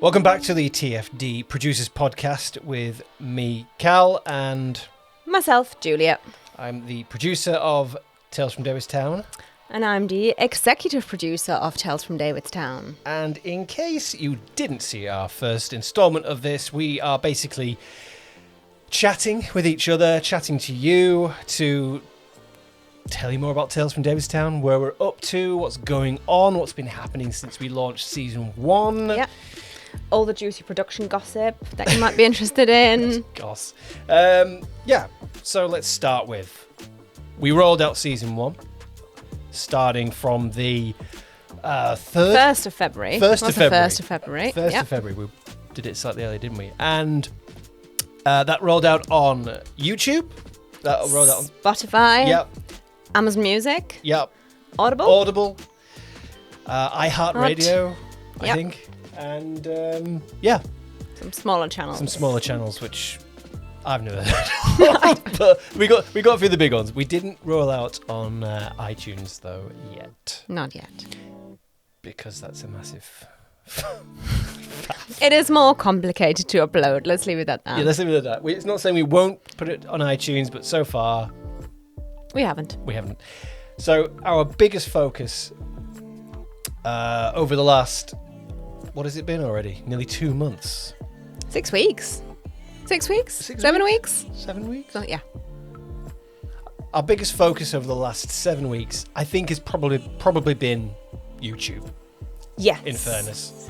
Welcome back to the TFD Producers Podcast with me, Cal, and myself, Julia. I'm the producer of Tales from Davidstown. And I'm the executive producer of Tales from Davidstown. And in case you didn't see our first installment of this, we are basically chatting with each other, chatting to you to tell you more about Tales from Davidstown, where we're up to, what's going on, what's been happening since we launched season 1. Yep. All the juicy production gossip that you might be interested in. Goss. So let's start with, we rolled out season 1, starting from the 1st of February. 1st of February. 1st of February. 1st of February. We did it slightly early, didn't we? And that rolled out on YouTube. That rolled out on Spotify. Yep. Amazon Music. Yep. Audible. iHeartRadio, I think. And some smaller channels. Which I've never heard of. But we got through the big ones. We didn't roll out on iTunes though yet. Not yet. Because that's a massive It is more complicated to upload. Let's leave it at that. Yeah, let's leave it at that. It's not saying we won't put it on iTunes, but so far we haven't. So our biggest focus over the last, what has it been already? Nearly 2 months. 6 weeks. 6 weeks? 7 weeks? 7 weeks? Oh, yeah. Our biggest focus over the last 7 weeks, I think, has probably been YouTube. Yes. In fairness.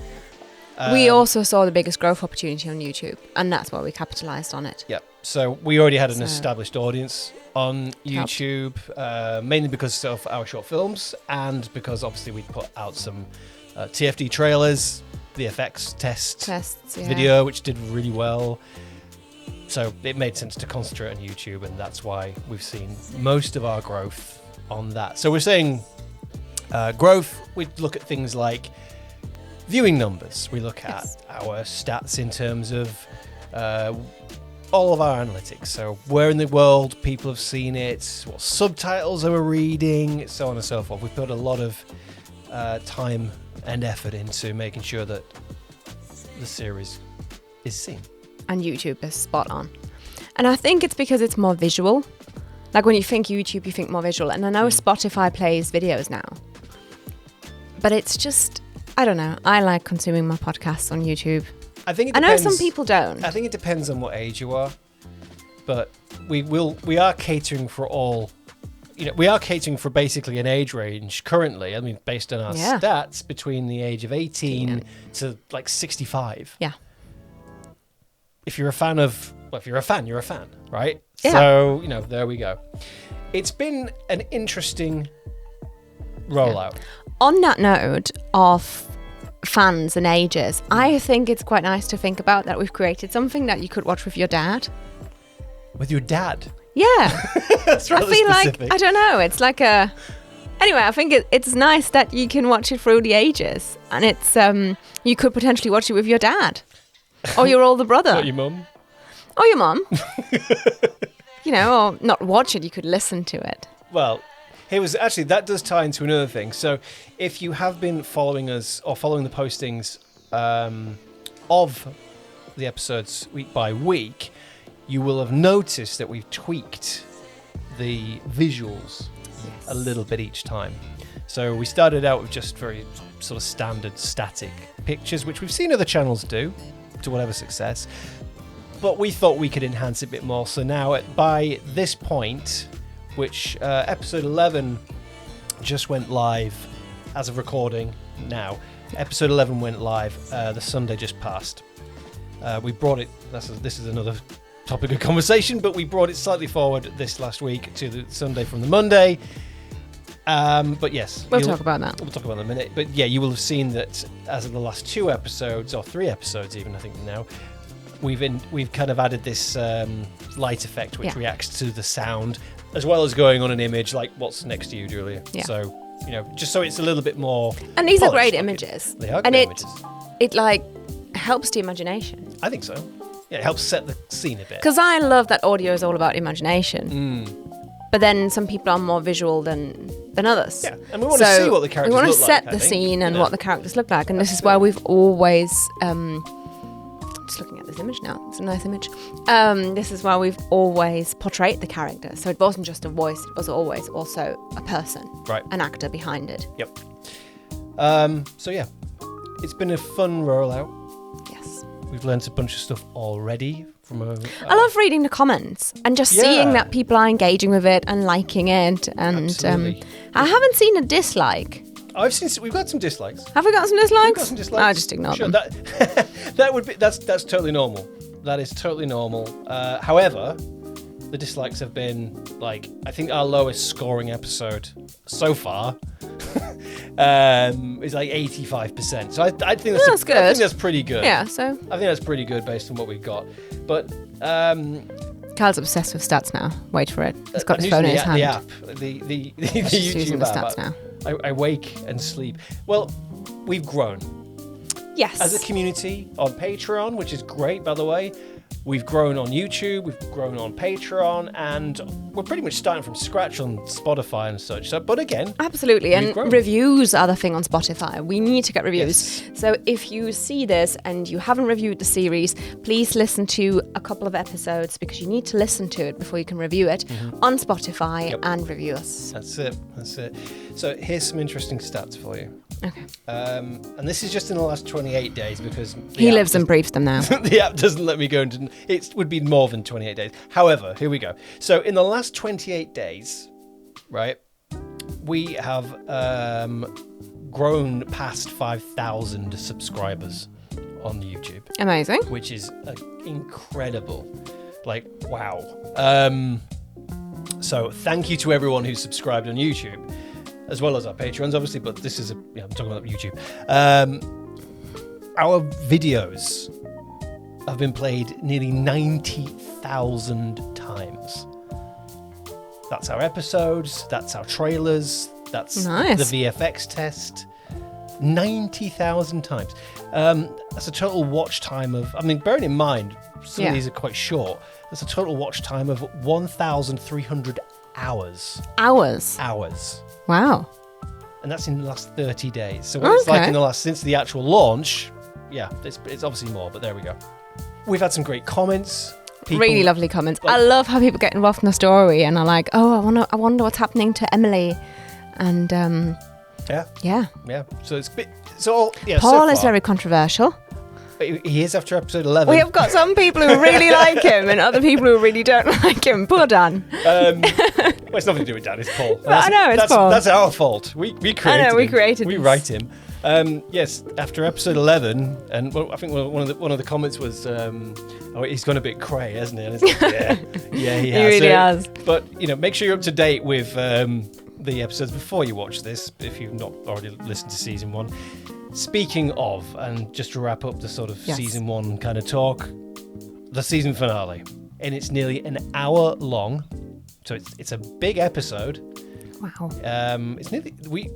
We also saw the biggest growth opportunity on YouTube, and that's why we capitalised on it. Yeah. So we already had an established audience on YouTube, mainly because of our short films and because obviously we put out some TFD trailers, VFX tests video, which did really well. So it made sense to concentrate on YouTube, and that's why we've seen most of our growth on that. So we're saying growth, we look at things like viewing numbers. We look at our stats in terms of all of our analytics. So where in the world people have seen it, what subtitles are we reading, so on and so forth. We've put a lot of time and effort into making sure that the series is seen. And YouTube is spot on. And I think it's because it's more visual. Like when you think YouTube, you think more visual. And I know Spotify plays videos now. But it's just, I don't know. I like consuming my podcasts on YouTube. I think it depends. I know some people don't. I think it depends on what age you are. But we are catering for all. We are catering for basically an age range currently. I mean, based on our stats, between the age of 18 to like 65. Yeah. If you're a fan, you're a fan, right? Yeah. So, there we go. It's been an interesting rollout. Yeah. On that note of fans and ages, I think it's quite nice to think about that we've created something that you could watch with your dad. With your dad? Yeah. That's rather I feel specific. like, I don't know, it's like a... Anyway, I think it's nice that you can watch it through the ages. And it's you could potentially watch it with your dad. Or your older brother. Not your mum. Or your mum. Or not watch it, you could listen to it. Well, that does tie into another thing. So if you have been following us or following the postings of the episodes week by week, you will have noticed that we've tweaked the visuals a little bit each time. So we started out with just very sort of standard static pictures, which we've seen other channels do to whatever success. But we thought we could enhance it a bit more. So now by this point, which episode 11 just went live as of recording now. Episode 11 went live the Sunday just passed. We brought it, this is another topic of conversation, but we brought it slightly forward this last week to the Sunday from the Monday. But yes. We'll talk about that. We'll talk about that in a minute. But yeah, you will have seen that as of the last 2 episodes, or 3 episodes even, I think now, we've kind of added this light effect which reacts to the sound, as well as going on an image like what's next to you, Julia. Yeah. So, just so it's a little bit more And these are great images. They are great images. It like helps the imagination. I think so. Yeah, it helps set the scene a bit. Because I love that audio is all about imagination. But then some people are more visual than others. Yeah, and we want to see what the characters look like. We want to set the scene and what the characters look like. And this is why we've always... just looking at this image now. It's a nice image. This is why we've always portrayed the character. So it wasn't just a voice. It was always also a person. Right. An actor behind it. Yep. So yeah, it's been a fun rollout. Yes. We've learned a bunch of stuff already. I love reading the comments and just seeing that people are engaging with it and liking it. And I haven't seen a dislike. We've got some dislikes. Have we got some dislikes? We've got some dislikes. I just ignore them. That's totally normal. That is totally normal. However, the dislikes have been I think our lowest scoring episode so far is 85%. So I think that's good. I think that's pretty good. Yeah, so I think that's pretty good based on what we've got. But Carl's obsessed with stats now. Wait for it. He's got his phone in his hand. The app, the YouTube the app. stats now. I wake and sleep. Well, we've grown. Yes. As a community on Patreon, which is great, by the way. We've grown on YouTube, we've grown on Patreon, and we're pretty much starting from scratch on Spotify and such. So, but again, absolutely, and grown. Reviews are the thing on Spotify. We need to get reviews. Yes. So if you see this and you haven't reviewed the series, please listen to a couple of episodes because you need to listen to it before you can review it on Spotify and review us. That's it. So here's some interesting stats for you. Okay. And this is just in the last 28 days because he lives and breathes them now. The app doesn't let me go into it. Would be more than 28 days. However, here we go. So in the last 28 days, right, we have grown past 5,000 subscribers on YouTube. Amazing. Which is incredible. Wow. So thank you to everyone who's subscribed on YouTube, as well as our Patreons, obviously, but this is I'm talking about YouTube. Our videos have been played nearly 90,000 times. That's our episodes, that's our trailers, that's nice. The VFX test. 90,000 times. That's a total watch time of, bearing in mind, some of these are quite short, that's a total watch time of 1,300 hours. Hours. Wow. And that's in the last 30 days. So what it's like in the last, since the actual launch, it's obviously more, but there we go. We've had some great comments. Really lovely comments. I love how people get involved in the story and are like, oh, I wonder what's happening to Emily. And yeah. So it's Paul is very controversial. He is after episode 11. We have got some people who really like him and other people who really don't like him. Poor Dan. Well, it's nothing to do with Dan, it's Paul. I know, it's Paul. That's our fault. We created him. We created him. We write him. Yes, after episode 11, and I think one of the comments was, he's gone a bit cray, hasn't he? And it's like, yeah, he has. He really has. But, make sure you're up to date with the episodes before you watch this, if you've not already listened to season 1. Speaking of, and just to wrap up the sort of season 1 kind of talk, the season finale, and it's nearly an hour long, so it's a big episode. Wow. It's nearly we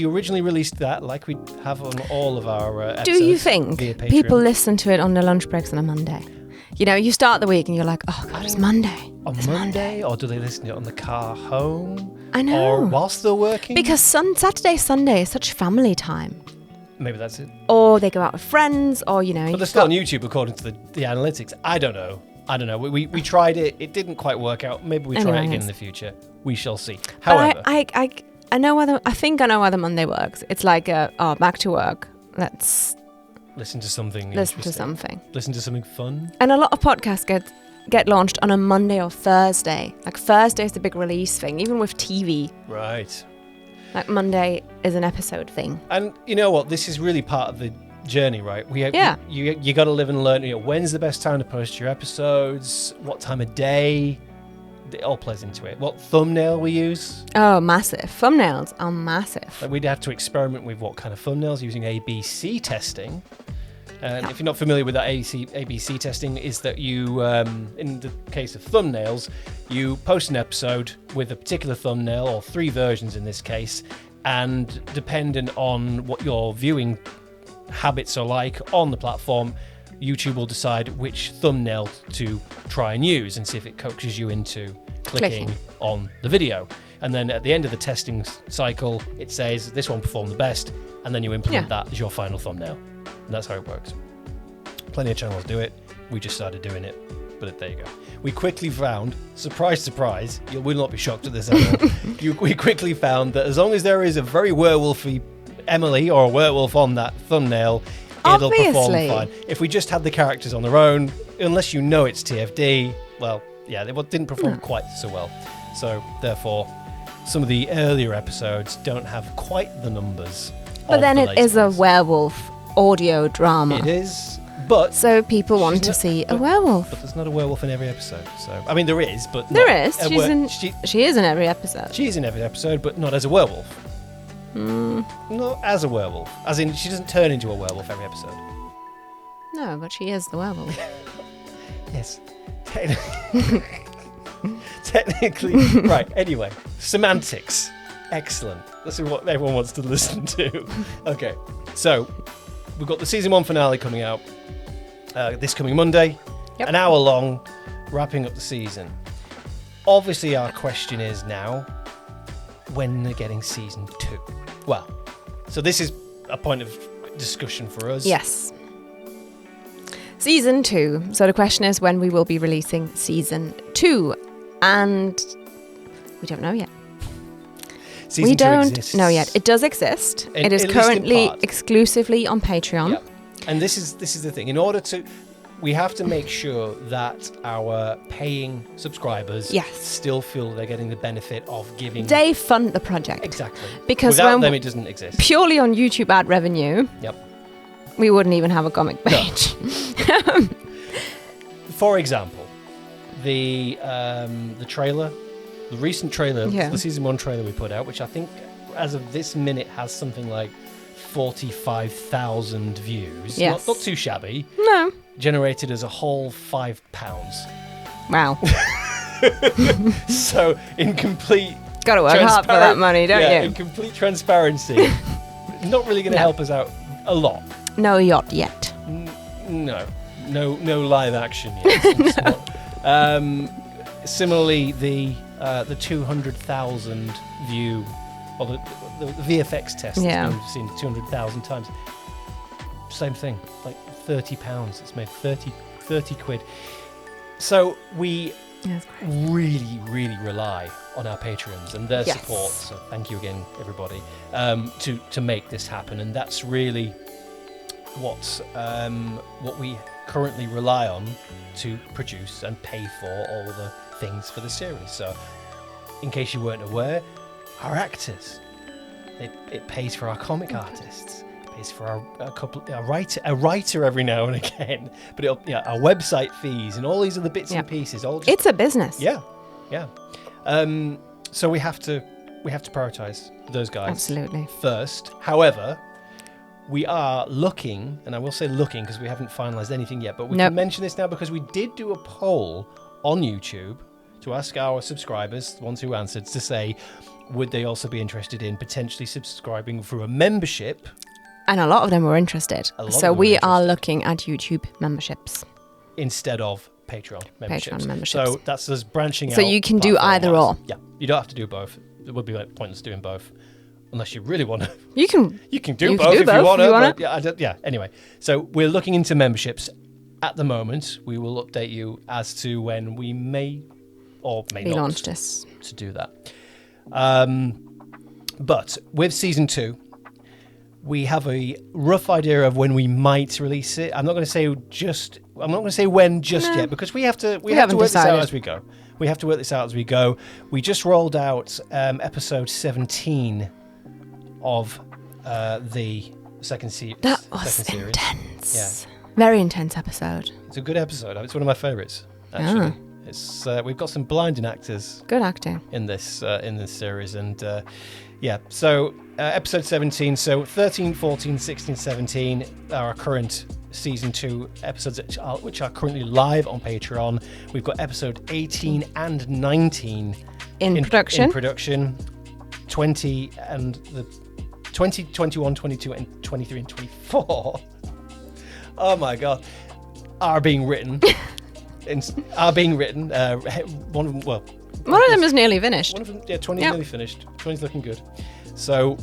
originally released that like we have on all of our episodes. Do you think people listen to it on their lunch breaks on a Monday? You start the week and you're like, oh God, it's Monday. On Monday, or do they listen to it on the car home? I know. Or whilst they're working? Because Saturday, Sunday is such family time. Maybe that's it. Or they go out with friends, or But they're still on YouTube according to the analytics. I don't know. We tried it. It didn't quite work out. Maybe we try it again in the future. We shall see. However, I know whether I think I know whether Monday works. It's like back to work. Let's listen to something. Listen to something. Listen to something fun. And a lot of podcasts get launched on a Monday or Thursday. Like Thursday is the big release thing, even with TV. Right. Like Monday is an episode thing. And you know what? This is really part of the journey, right? You got to live and learn. When's the best time to post your episodes? What time of day? It all plays into it. What thumbnail we use? Oh, massive. Thumbnails are massive. We'd have to experiment with what kind of thumbnails using ABC testing. And if you're not familiar with that ABC testing, is that you, in the case of thumbnails, you post an episode with a particular thumbnail, or 3 versions in this case, and depending on what your viewing habits are like on the platform, YouTube will decide which thumbnail to try and use and see if it coaxes you into clicking on the video. And then at the end of the testing cycle, it says this one performed the best, and then you implement that as your final thumbnail. And that's how it works. Plenty of channels do it. We just started doing it, but there you go. We quickly found, surprise, surprise, you will not be shocked at this at all. We quickly found that as long as there is a very werewolfy Emily or a werewolf on that thumbnail, it'll perform fine. If we just had the characters on their own, unless you know it's TFD, well, yeah, they didn't perform quite so well. So therefore, some of the earlier episodes don't have quite the numbers. But then it is a werewolf audio drama. It is, but so people want to see a werewolf. But there's not a werewolf in every episode. So I mean, there is, but there is. She is in every episode. She is in every episode, but not as a werewolf. Not as a werewolf. As in, she doesn't turn into a werewolf every episode. No, but she is the werewolf. Yes. Technically. Right, anyway. Semantics. Excellent. This is what everyone wants to listen to. Okay, so we've got the season 1 finale coming out this coming Monday. Yep. An hour long, wrapping up the season. Obviously, our question is now, when they're getting season 2? Well, so this is a point of discussion for us. Yes. Season 2. So the question is when we will be releasing season 2. And we don't know yet. Season 2 exists. Know yet. It does exist. It is currently exclusively on Patreon. Yep. And this is the thing. In order to... We have to make sure that our paying subscribers still feel they're getting the benefit of giving... They fund the project. Exactly. Because without them, it doesn't exist. Purely on YouTube ad revenue, we wouldn't even have a comic page. No. For example, the trailer, the recent trailer, the season 1 trailer we put out, which I think as of this minute has something like 45,000 views. Yes. Not too shabby. No. Generated as a whole £5. Wow. So in complete... Got to work hard for that money, don't you? In complete transparency, not really going to help us out a lot. No yacht yet. No live action yet. Similarly, the 200,000 view, or the VFX test that's been seen 200,000 times. Same thing, like £30. It's made 30 quid. So we really, really rely on our patrons and their support. So thank you again, everybody, to make this happen. And that's really what we currently rely on to produce and pay for all the things for the series. So, in case you weren't aware, our actors, it pays for our comic artists. Pays for a writer every now and again, but our website fees and all these other bits and pieces. It's a business. Yeah. So we have to prioritize those guys absolutely first. However, we are looking, and I will say looking because we haven't finalised anything yet, but we can mention this now because we did do a poll on YouTube to ask our subscribers, the ones who answered, to say would they also be interested in potentially subscribing through a membership. And a lot of them were interested. So we are looking at YouTube memberships. Instead of Patreon memberships. So that's us branching out. So you can do either or. Yeah, you don't have to do both. It would be pointless doing both. Unless you really want to. You can do both if you want to. Yeah, anyway. So we're looking into memberships at the moment. We will update you as to when we may or may not launch this to do that. But with season 2, we have a rough idea of when we might release it. I'm not going to say when just yet because we have to work this out as we go. We have to work this out as we go. We just rolled out episode 17 of the second series. That was intense. Yeah. Very intense episode. It's a good episode. It's one of my favourites, actually. It's we've got some blinding actors. Good acting in this series, and So episode 17. So 13, 14, 16, 17 are our current season 2 episodes, which are currently live on Patreon. We've got episode 18 and 19 in production. 20 and the 20, 21, 22, and 23 and 24. Oh my god, are being written. One of them, One of them is nearly finished. One of them, yeah, 20 nearly finished. 20's looking good. So,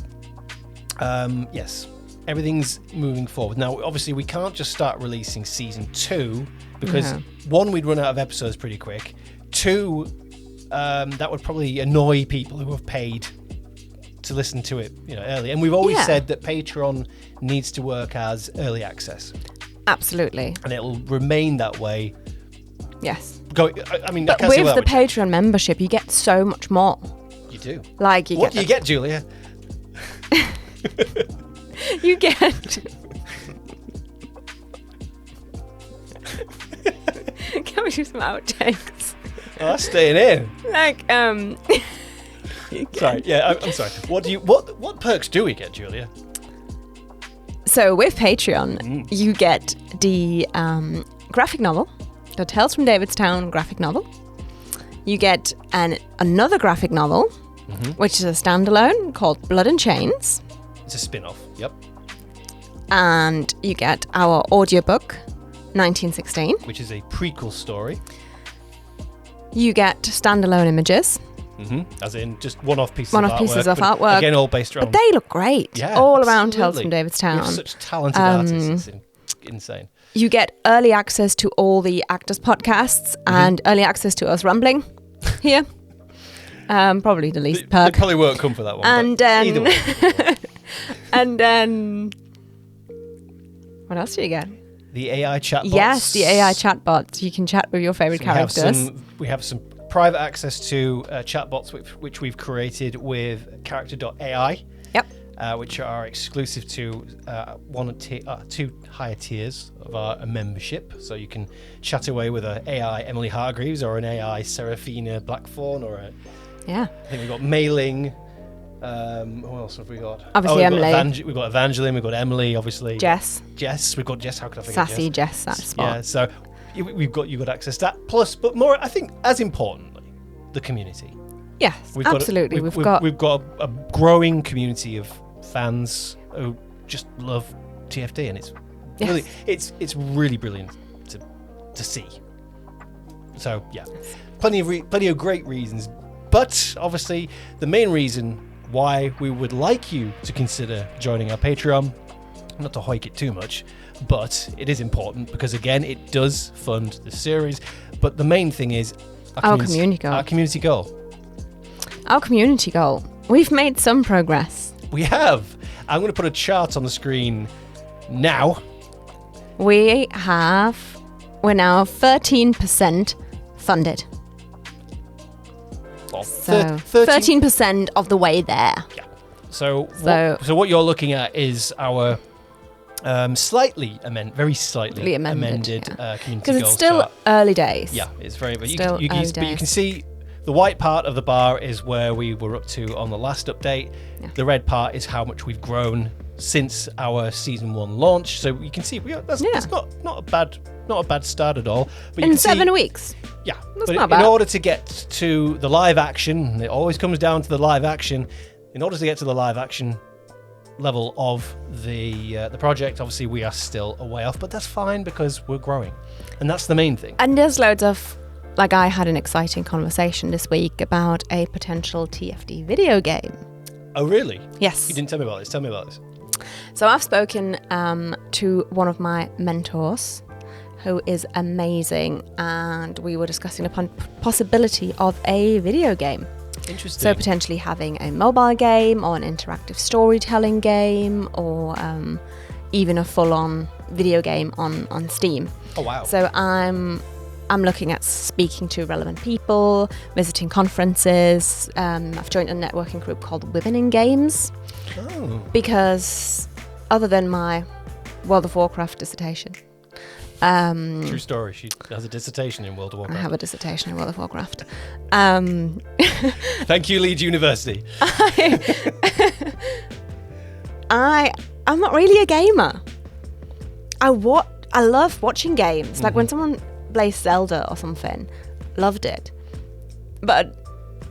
yes, everything's moving forward. Now, obviously, we can't just start releasing season 2 because, one, we'd run out of episodes pretty quick. 2, that would probably annoy people who have paid to listen to it, early. And we've always said that Patreon needs to work as early access. Absolutely. And it'll remain that way. Yes. But with the Patreon membership, you get so much more. You do. Like What do you get, Julia? You get... Can we do some outtakes? Oh, that's staying in. Like, Sorry. Yeah, I'm sorry. What perks do we get, Julia? So with Patreon, you get the graphic novel, the Tales from Davidstown graphic novel. You get another graphic novel, which is a standalone called Blood and Chains. It's a spin-off. Yep. And you get our audiobook, 1916. Which is a prequel story. You get standalone images. As in just one-off pieces of artwork. Again, all based around... But they look great. Yeah, all absolutely. around Tales from Davidstown. We have such talented artists. It's insane. You get early access to all the actors' podcasts and early access to us rambling here. Probably the least perk. They probably won't come for that one. And either way. and then... What else do you get? The AI chatbots. Yes, the AI chatbots. You can chat with your favourite characters. We have some private access to chatbots which we've created with character.ai. Yep. Which are exclusive to 2 higher tiers of our membership. So you can chat away with an AI Emily Hargreaves or an AI Seraphina Blackthorn I think we've got Mailing. Who else have we got? Obviously Emily. We've got Evangeline, we've got Emily, obviously. Jess. We've got Jess. How could I forget Sassy Jess, that spot. Yeah, so you've got access to that. Plus, but more, I think, as importantly, the community. Yes, absolutely. We've got a growing community of fans who just love TFD, and it's really it's really brilliant to see. So yeah, plenty of great reasons, but obviously the main reason why we would like you to consider joining our Patreon, not to hoik it too much, but it is important because again it does fund the series. But the main thing is our community goal. Our community goal. We've made some progress. We have. I'm going to put a chart on the screen now. We're now 13% funded. Well, so 13% of the way there. Yeah. So what you're looking at is our very slightly amended community goal. Because it's still early days. Yeah, it's very. But you can see the white part of the bar is where we were up to on the last update. Yeah. The red part is how much we've grown since our season 1 launch. So you can see that's not a bad start at all. But in 7 weeks. Yeah, that's not bad. In order to get to the live action, it always comes down to the live action. In order to get to the live action level of the project, obviously we are still a way off, but that's fine because we're growing, and that's the main thing. And there's loads of. Like, I had an exciting conversation this week about a potential TFD video game. Oh, really? Yes. You didn't tell me about this. Tell me about this. So I've spoken to one of my mentors who is amazing, and we were discussing the possibility of a video game. Interesting. So potentially having a mobile game or an interactive storytelling game or even a full-on video game on Steam. Oh, wow. So I'm looking at speaking to relevant people, visiting conferences. I've joined a networking group called Women in Games. Oh. Because other than my World of Warcraft dissertation. True story. She has a dissertation in World of Warcraft. I have a dissertation in World of Warcraft. Thank you, Leeds University. I'm not really a gamer. I love watching games. Like when someone plays Zelda or something, loved it. But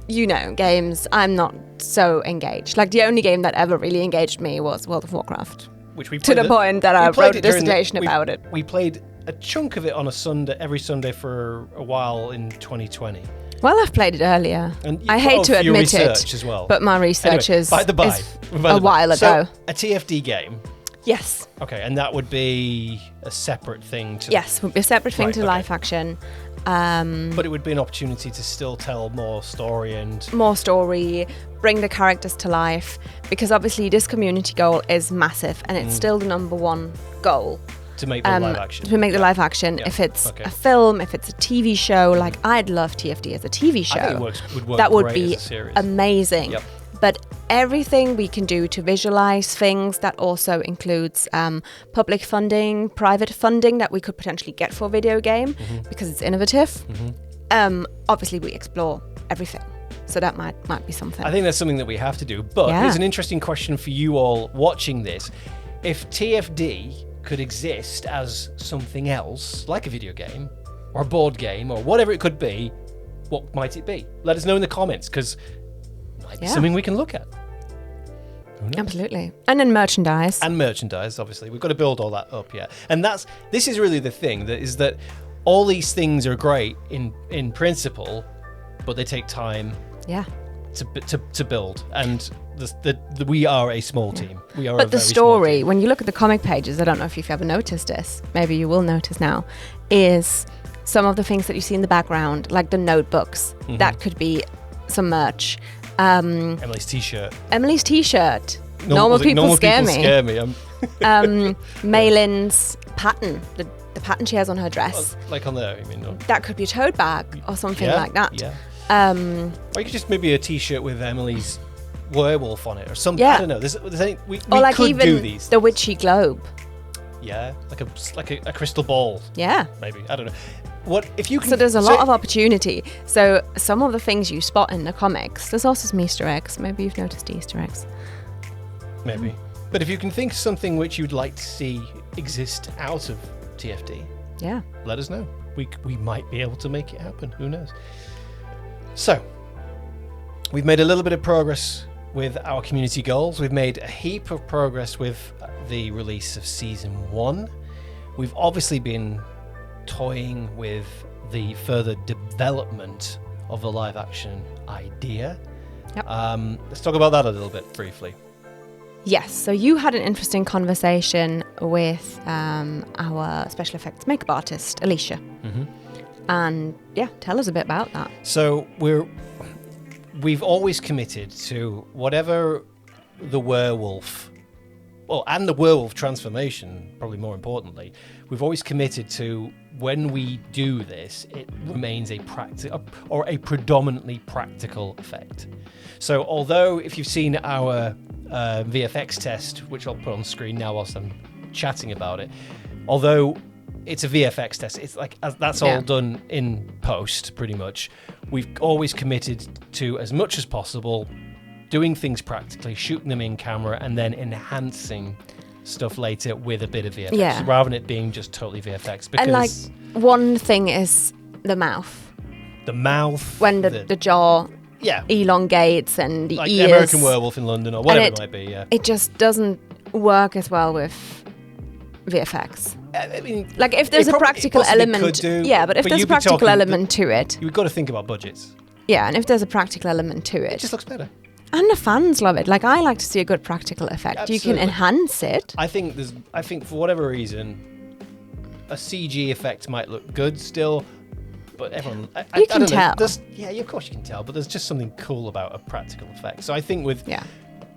games, I'm not so engaged. Like the only game that ever really engaged me was World of Warcraft. Which we to the point that I wrote a dissertation about it. We played a chunk of it on a Sunday, every Sunday for a while in 2020. Well, I've played it earlier. And I hate to your admit research it, as well. but my research Anyway, is by the by, a while ago. So, a TFD game. Yes. Okay, and that would be a separate thing to... Yes, would be a separate thing Right, to okay. live action. But it would be an opportunity to still tell more story and... More story, bring the characters to life, because obviously this community goal is massive, and it's still the number one goal. To make the live action. To make the live action. Yeah. If it's Okay. a film, if it's a TV show, like I'd love TFD as a TV show. I think would work that would great be as a series. amazing. Yep. But everything we can do to visualize things, that also includes public funding, private funding that we could potentially get for a video game because it's innovative. Obviously, we explore everything. So that might be something. I think that's something that we have to do. But Yeah. here's an interesting question for you all watching this. If TFD could exist as something else, like a video game or a board game or whatever it could be, what might it be? Let us know in the comments, because it might be something we can look at. Who knows? Absolutely. And then merchandise. And merchandise, obviously. We've got to build all that up, yeah. And this is really the thing, that all these things are great in principle, but they take time Yeah. to build. And we are a small team. We are a But the very small story, team. when you look at the comic pages, I don't know if you've ever noticed this, maybe you will notice now, is some of the things that you see in the background, like the notebooks. That could be some merch. Emily's t-shirt. Emily's t-shirt. Normal people scare me. Maylin's pattern, the pattern she has on her dress. Like on there, you mean? No? That could be a tote bag or something like that. Yeah. Or you could just maybe a t-shirt with Emily's werewolf on it or something. Yeah. I don't know. There's any, we Or like could even do these. the witchy globe. Yeah, like a crystal ball. Yeah. Maybe, I don't know. What if you can? So there's a lot of opportunity. So some of the things you spot in the comics, there's also some Easter eggs. Maybe you've noticed Easter eggs. Maybe, but if you can think of something which you'd like to see exist out of TFD, Yeah. let us know. We might be able to make it happen. Who knows? So we've made a little bit of progress with our community goals. We've made a heap of progress with the release of season 1. We've obviously been toying with the further development of the live action idea. Yep. Let's talk about that a little bit briefly. Yes. So you had an interesting conversation with our special effects makeup artist, Alicia. And yeah, tell us a bit about that. So we've always committed to whatever the werewolf, and the werewolf transformation, probably more importantly, we've always committed to, when we do this, it remains a predominantly practical effect. So although if you've seen our VFX test, which I'll put on screen now whilst I'm chatting about it, although it's a VFX test, it's like that's all done in post pretty much. We've always committed to, as much as possible, doing things practically, shooting them in camera, and then enhancing stuff later with a bit of VFX, rather than it being just totally VFX. Because And like one thing is the mouth. the mouth, When the jaw elongates and the like ears. American Werewolf in London or whatever it might be. Yeah, It just doesn't work as well with VFX. I mean, Like if there's it a probably- practical it possibly element, could do, but if there's a you'd be practical talking element to it, you've got to think about budgets. and if there's a practical element to It it, just looks better. and the fans love it. Like I like to see a good practical effect. You Absolutely. can enhance it. I think for whatever reason, a CG effect might look good still, but everyone I You can don't know, tell. of course you can tell, but there's just something cool about a practical effect. So I think with Yeah.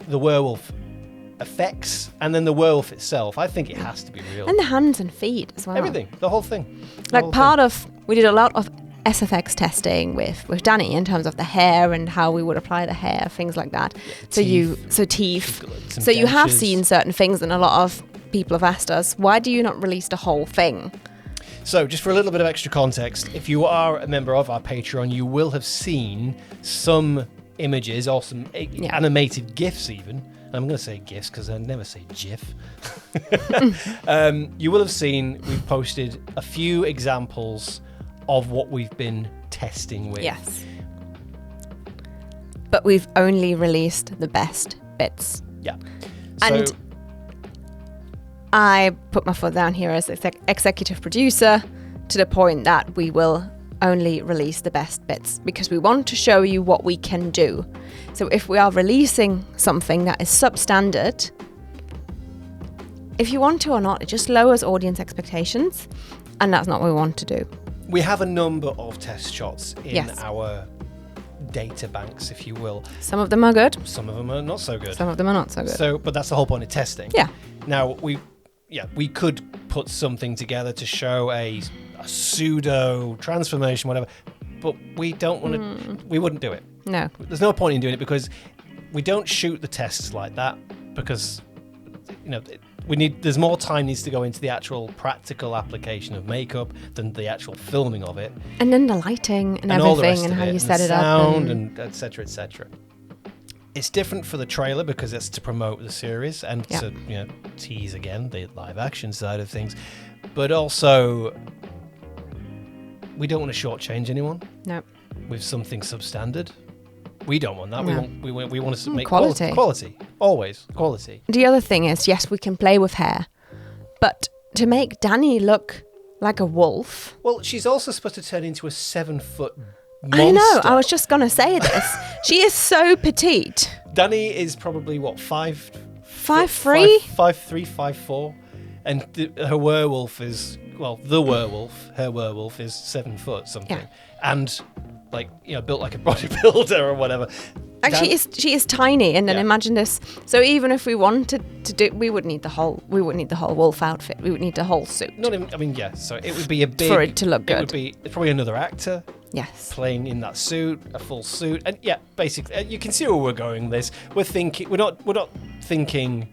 the werewolf effects and then the werewolf itself, I think it has to be real. And the hands and feet as well. Everything, the whole thing. Like we did a lot of SFX testing with Danny in terms of the hair and how we would apply the hair, things like that. teeth. Teeth. Some So you have dentures. seen certain things, and a lot of people have asked us, why do you not release the whole thing? So, just for a little bit of extra context, if you are a member of our Patreon, you will have seen some images or some animated GIFs even. I'm going to say GIFs because I never say GIF. You will have seen we've posted a few examples of what we've been testing with. Yes. But we've only released the best bits. Yeah. And So, I put my foot down here as executive producer to the point that we will only release the best bits because we want to show you what we can do. So if we are releasing something that is substandard, if you want to or not, it just lowers audience expectations, and that's not what we want to do. We have a number of test shots in Yes. our data banks, if you will. Some of them are good. Some of them are not so good. Some of them are not so good. So, but that's the whole point of testing. Yeah. Now, we could put something together to show a pseudo transformation, whatever, but we don't want to. We wouldn't do it. No. There's no point in doing it because we don't shoot the tests like that because there's more time needs to go into the actual practical application of makeup than the actual filming of it. And then the lighting and all the rest everything and of how it, you and set the it up. sound and et cetera, et cetera. It's different for the trailer because it's to promote the series and to tease again the live action side of things, but also we don't want to shortchange anyone. No. With something substandard. We don't want that. No. We want to make quality. Quality. Always. Quality. The other thing is, yes, we can play with hair, but to make Danny look like a wolf. Well, she's also supposed to turn into a 7-foot monster. I know. I was just going to say this. She is so petite. Danny is probably, what, 5'3"? 5'3", 5'4". And her werewolf is, her werewolf is 7 foot something. Yeah. And, built like a bodybuilder or whatever. And she is tiny, and then imagine this. So even if we wanted to do, we would need the whole wolf outfit. We would need the whole suit. So it would be a big for it to look good. It would be probably another actor. Yes. Playing in that suit, a full suit, and basically, you can see where we're going with this. We're not thinking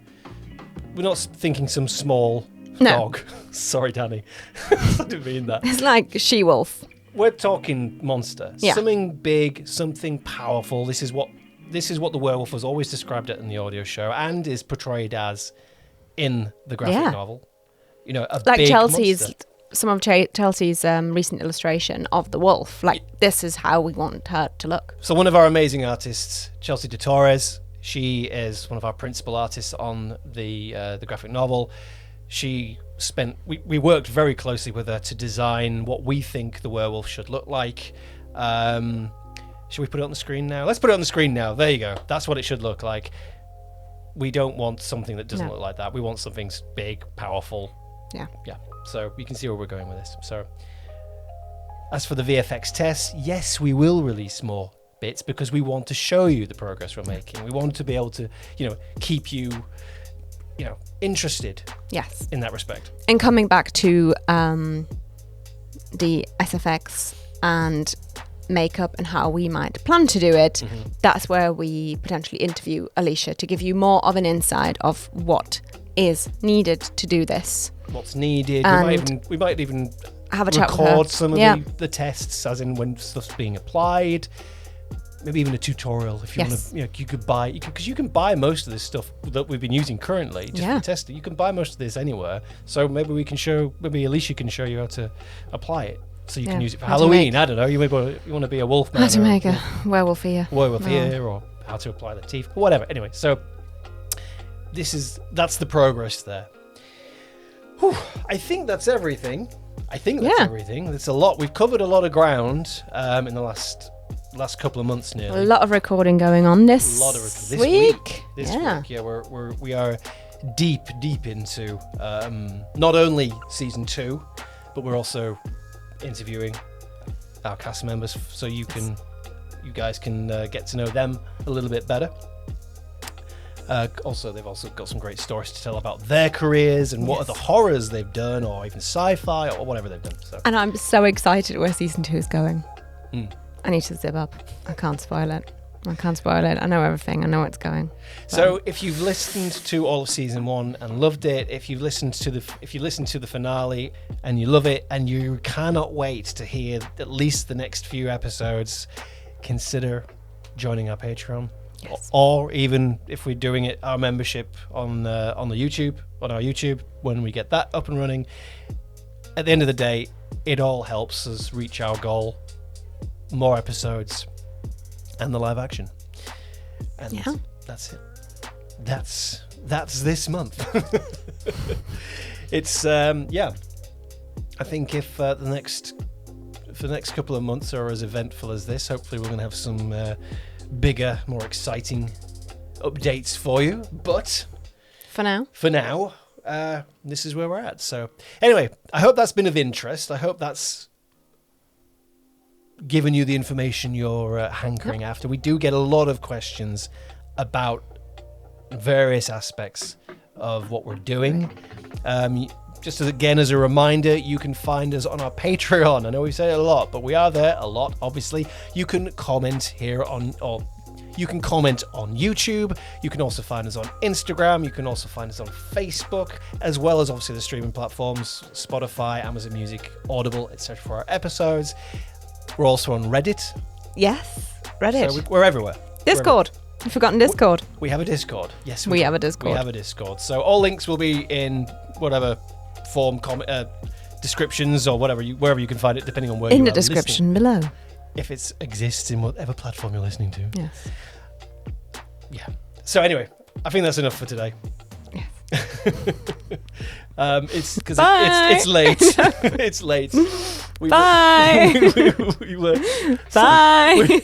some small dog. Sorry, Danny, I didn't mean that. It's like she-wolf. We're talking monster. Yeah. Something big, something powerful. This is what the werewolf was always described it in the audio show and is portrayed as in the graphic novel. A like big Chelsea's monster. Some of Chelsea's recent illustration of the wolf. This is how we want her to look. So one of our amazing artists, Chelsea de Torres, she is one of our principal artists on the graphic novel. We worked very closely with her to design what we think the werewolf should look like. Should we put it on the screen now? Let's put it on the screen now. There you go. That's what it should look like. We don't want something that doesn't look like that. We want something big, powerful. Yeah. So you can see where we're going with this. So as for the VFX tests, yes, we will release more bits because we want to show you the progress we're making. We want to be able to, keep you, interested. Yes. In that respect. And coming back to the SFX and makeup and how we might plan to do it, that's where we potentially interview Alicia to give you more of an insight of what is needed to do this. What's needed. We might even have a chat with record her. some of the tests, as in when stuff's being applied. Maybe even a tutorial if you want to. You could buy because you can buy most of this stuff that we've been using currently just for testing. You can buy most of this anywhere. So maybe Alicia can show you how to apply it. So you can use it for Halloween. I don't know. You want to be a wolf man. How to make a werewolf ear. Or how to apply the teeth or whatever. Anyway, so that's the progress there. Whew, I think that's everything. Everything. It's a lot. We've covered a lot of ground in the last couple of months nearly. A lot of recording going on this week. This week. Yeah, we are deep into not only season 2, but we're also interviewing our cast members so you guys can get to know them a little bit better. Also, they've also got some great stories to tell about their careers and what are the horrors they've done, or even sci-fi, or whatever they've done. So. And I'm so excited where season 2 is going. I need to zip up. I can't spoil it. I know everything. I know where it's going. So if you've listened to all of season 1 and loved it, if you listened to the finale and you love it and you cannot wait to hear at least the next few episodes, consider joining our Patreon. Yes. Or even if we're doing it, our membership on our YouTube, when we get that up and running. At the end of the day, it all helps us reach our goal: more episodes and the live action. And that's it. That's this month. It's I think if the next the next couple of months are as eventful as this. Hopefully we're going to have some bigger, more exciting updates for you. But For now, this is where we're at. So anyway, I hope that's been of interest. I hope that's given you the information you're hankering after. We do get a lot of questions about various aspects of what we're doing. Just as a reminder, you can find us on our Patreon. I know we say it a lot, but we are there a lot, obviously. You can comment you can comment on YouTube. You can also find us on Instagram. You can also find us on Facebook, as well as obviously the streaming platforms, Spotify, Amazon Music, Audible, etc. for our episodes. We're also on Reddit. yes, Reddit, So we're everywhere. Discord. You've forgotten Discord. We have a Discord. Yes, We have a Discord. We have a Discord. So all links will be in whatever form, descriptions or wherever you can find it, depending on where you In are the description below. if it exists in whatever platform you're listening to. Yes. Yeah. So anyway, I think that's enough for today. Yes. It's because Bye. it's late. It's late. Bye. We were. Bye.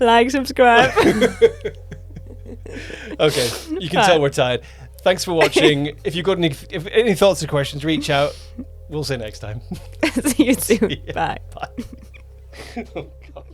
Like, subscribe. Okay, you can tell we're tired. Thanks for watching. If you've got any thoughts or questions, reach out. We'll see you next time. See you soon. See ya. Bye. Bye. Oh, God.